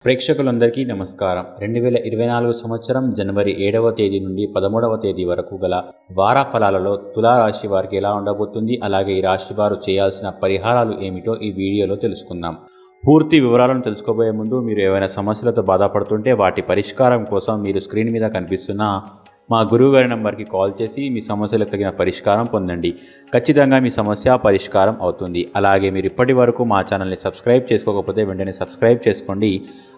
ప్రేక్షకులందరికీ నమస్కారం. 2024 సంవత్సరం జనవరి 7వ తేదీ నుండి 13వ తేదీ వరకు గల వార ఫలాలలో తులారాశి వారికి ఎలా ఉండబోతుంది, అలాగే ఈ రాశి వారు చేయాల్సిన పరిహారాలు ఏమిటో ఈ వీడియోలో తెలుసుకుందాం. పూర్తి వివరాలను తెలుసుకోబోయే ముందు మీరు ఏవైనా సమస్యలతో బాధపడుతుంటే వాటి పరిష్కారం కోసం మీరు స్క్రీన్ మీద కనిపిస్తున్న మా గురువుగారి నంబర్కి కాల్ చేసి మీ సమస్యలకు తగిన పరిష్కారం పొందండి. ఖచ్చితంగా మీ సమస్య పరిష్కారం అవుతుంది. అలాగే మీరు ఇప్పటి వరకు మా ఛానల్ని సబ్స్క్రైబ్ చేసుకోకపోతే వెంటనే సబ్స్క్రైబ్ చేసుకోండి.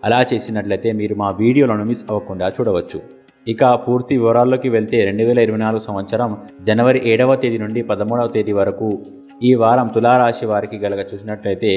అలా చేసినట్లయితే మీరు మా వీడియోలను మిస్ అవ్వకుండా చూడవచ్చు. ఇక పూర్తి వివరాల్లోకి వెళ్తే 2024 సంవత్సరం జనవరి 7వ తేదీ నుండి 13వ తేదీ వరకు ఈ వారం తులారాశి వారికి గనక చూసినట్లయితే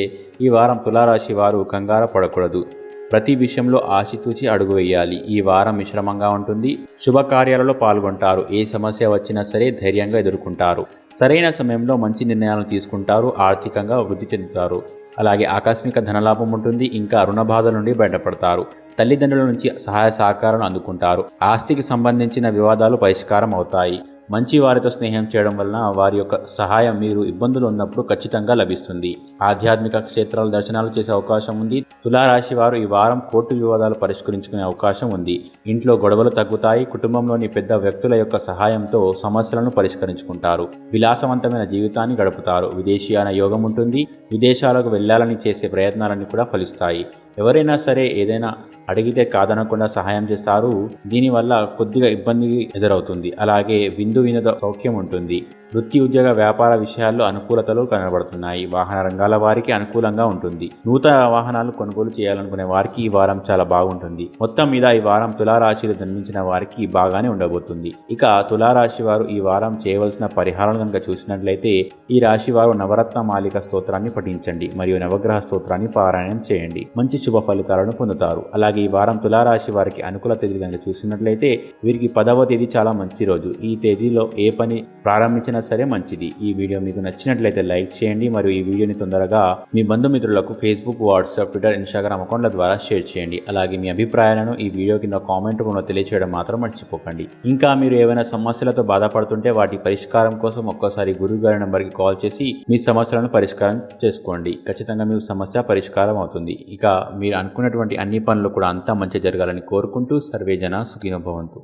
ఈ వారం తులారాశి వారు కంగారు పడకూడదు. ప్రతి విషయంలో ఆచితూచి అడుగు వేయాలి. ఈ వారం మిశ్రమంగా ఉంటుంది. శుభకార్యాలలో పాల్గొంటారు. ఏ సమస్య వచ్చినా సరే ధైర్యంగా ఎదుర్కొంటారు. సరైన సమయంలో మంచి నిర్ణయాలను తీసుకుంటారు. ఆర్థికంగా వృద్ధి చెందుతారు. అలాగే ఆకస్మిక ధనలాభం ఉంటుంది. ఇంకా రుణ బాధల నుండి బయటపడతారు. తల్లిదండ్రుల నుంచి సహాయ సహకారాలను అందుకుంటారు. ఆస్తికి సంబంధించిన వివాదాలు పరిష్కారం అవుతాయి. మంచి వారితో స్నేహం చేయడం వలన వారి యొక్క సహాయం మీరు ఇబ్బందులు ఉన్నప్పుడు ఖచ్చితంగా లభిస్తుంది. ఆధ్యాత్మిక క్షేత్రాల దర్శనాలు చేసే అవకాశం ఉంది. తులారాశి వారు ఈ వారం కోర్టు వివాదాలు పరిష్కరించుకునే అవకాశం ఉంది. ఇంట్లో గొడవలు తగ్గుతాయి. కుటుంబంలోని పెద్ద వ్యక్తుల యొక్క సహాయంతో సమస్యలను పరిష్కరించుకుంటారు. విలాసవంతమైన జీవితాన్ని గడుపుతారు. విదేశీయాన యోగం ఉంటుంది. విదేశాలకు వెళ్లాలని చేసే ప్రయత్నాలన్నీ కూడా ఫలిస్తాయి. ఎవరైనా సరే ఏదైనా అడిగితే కాదనకుండా సహాయం చేస్తారు. దీనివల్ల కొద్దిగా ఇబ్బంది ఎదురవుతుంది. అలాగే వినోద సౌఖ్యం ఉంటుంది. వృత్తి, ఉద్యోగ, వ్యాపార విషయాల్లో అనుకూలతలు కనబడుతున్నాయి. వాహన రంగాల వారికి అనుకూలంగా ఉంటుంది. నూతన వాహనాలు కొనుగోలు చేయాలనుకునే వారికి ఈ వారం చాలా బాగుంటుంది. మొత్తం మీద ఈ వారం తులారాశిలో జన్మించిన వారికి బాగానే ఉండబోతుంది. ఇక తులారాశి వారు ఈ వారం చేయవలసిన పరిహారాలు కనుక చూసినట్లయితే ఈ రాశి వారు నవరత్న మాలిక స్తోత్రాన్ని పఠించండి మరియు నవగ్రహ స్తోత్రాన్ని పారాయణం చేయండి. మంచి శుభ ఫలితాలను పొందుతారు. అలాగే ఈ వారం తులారాశి వారికి అనుకూల తేదీ కనుక చూసినట్లయితే వీరికి 10వ తేదీ చాలా మంచి రోజు. ఈ తేదీలో ఏ పని ప్రారంభించినా సరే మంచిది. ఈ వీడియో మీకు నచ్చినట్లయితే లైక్ చేయండి మరియు ఈ వీడియోని తొందరగా మీ బంధుమిత్రులకు ఫేస్బుక్, వాట్సాప్, ట్విట్టర్, ఇన్స్టాగ్రామ్ అకౌంట్ల ద్వారా షేర్ చేయండి. అలాగే మీ అభిప్రాయాలను ఈ వీడియో కింద కామెంట్ రూపంలో తెలియచేయడం మాత్రం మర్చిపోకండి. ఇంకా మీరు ఏవైనా సమస్యలతో బాధపడుతుంటే వాటి పరిష్కారం కోసం ఒక్కసారి గురువుగారి నంబర్కి కాల్ చేసి మీ సమస్యలను పరిష్కారం చేసుకోండి. ఖచ్చితంగా మీకు సమస్య పరిష్కారం అవుతుంది. ఇక మీరు అనుకున్నటువంటి అన్ని పనులు కూడా అంతా మంచి జరగాలని కోరుకుంటూ సర్వేజన సుఖినో భవంతు.